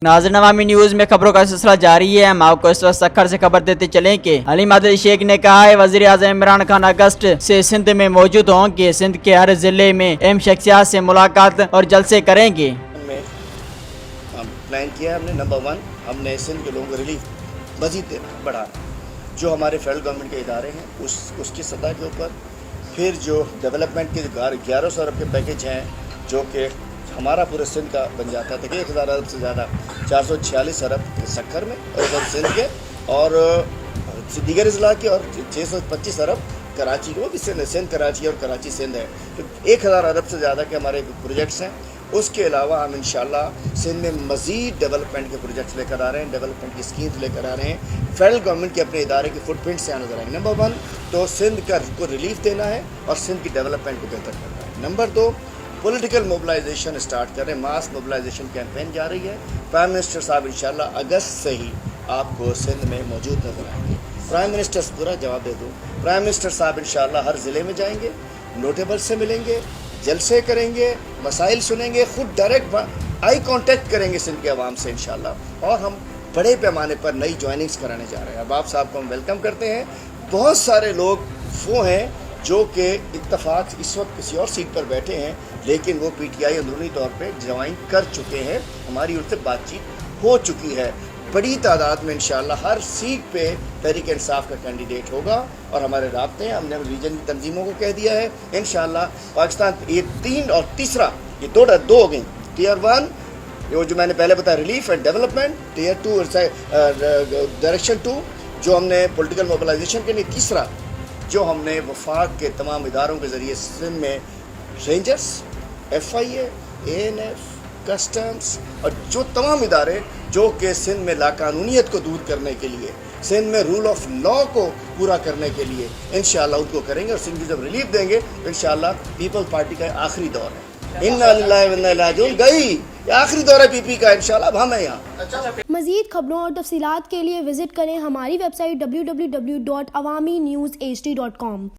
नाज़रीन, अवामी न्यूज़ में खबरों का सिलसिला जारी है। हम आपको इस वक्त सक्खर से खबर देते चलें कि अली मादरी शेख ने कहा है वज़ीर आज़म इमरान खान अगस्त से सिंध में मौजूद हों कि सिंध के हर जिले में अहम शख्सियात से मुलाकात और जलसे करेंगे। प्लान किया हमने, नंबर 1 हमने सिंध के लोगों को रिलीफ मजीद देना बढ़ाना, जो हमारे फेडरल गवर्नमेंट के इदारे हैं उसकी सतह के ऊपर। फिर जो डेवलपमेंट के 1100 अरब के पैकेज हैं जो कि हमारा पूरे सिंध का बन जाता है, तक 1000 अरब से ज़्यादा 446 अरब सक्खर में और सिंध के और दीगर अजला के, और 625 अरब कराची के, वो भी सिंध कराची और कराची सिंध है। तो 1000 अरब से ज़्यादा के हमारे प्रोजेक्ट्स हैं। उसके अलावा हम इंशाल्लाह सिंध में मज़ीद डेवलपमेंट के प्रोजेक्ट्स लेकर आ रहे हैं, डेवलपमेंट की स्कीम्स लेकर आ रहे हैं। फेडरल गवर्नमेंट के अपने इदारे के फुटप्रिंट से नजर आएंगे। नंबर 1 तो सिंध को रिलीफ देना है और सिंध की डेवलपमेंट को बेहतर करना है। नंबर 2 पॉलिटिकल मोबिलाइजेशन स्टार्ट कर रहे हैं, मास मोबिलाइजेशन कैंपेन जा रही है। प्राइम मिनिस्टर साहब इंशाल्लाह अगस्त से ही आपको सिंध में मौजूद नजर आएंगे। प्राइम मिनिस्टर से पूरा जवाब दे दूँ, प्राइम मिनिस्टर साहब इंशाल्लाह हर ज़िले में जाएंगे, नोटेबल से मिलेंगे, जलसे करेंगे, मसाइल सुनेंगे, खुद डायरेक्ट आई कांटेक्ट करेंगे सिंध के अवाम से इंशाल्लाह। और हम बड़े पैमाने पर नई ज्वाइनिंग्स कराने जा रहे हैं। अहबाब साहब को हम वेलकम करते हैं। बहुत सारे लोग वो हैं जो कि इत्तफाक इस वक्त किसी और सीट पर बैठे हैं, लेकिन वो पीटीआई अंदरूनी तौर पे ज्वाइन कर चुके हैं, हमारी उनसे बातचीत हो चुकी है। बड़ी तादाद में इंशाल्लाह हर सीट पे तहरीक इंसाफ का कैंडिडेट होगा और हमारे राब्ते हैं। हमने रीजन की तंजीमों को कह दिया है इंशाल्लाह पाकिस्तान। ये 3 और तीसरा, ये दो हो गई। टियर 1 वो जो मैंने पहले बताया relief and development, tier 2 direction 2 जो हमने पॉलिटिकल मोबिलाइजेशन के लिए, तीसरा जो हमने वफाक के तमाम इदारों के ज़रिए सिंध में रेंजर्स, FIA, ANF, कस्टम्स और जो तमाम इदारे जो कि सिंध में लाकानूनियत को दूर करने के लिए, सिंध में रूल ऑफ लॉ को पूरा करने के लिए इंशाल्लाह उनको करेंगे। और सिंध की जब रिलीफ देंगे तो इंशाल्लाह पीपल्स पार्टी का आखिरी दौर है, इन्ना लिल्लाहि व इन्ना इलैहि राजिऊन, गई आखिरी दौर है PP का इंशाल्लाह। अब हम हैं यहाँ। मज़ीद खबरों और तफसीलात के लिए विजिट करें हमारी वेबसाइट www.awamiNewsHD.com।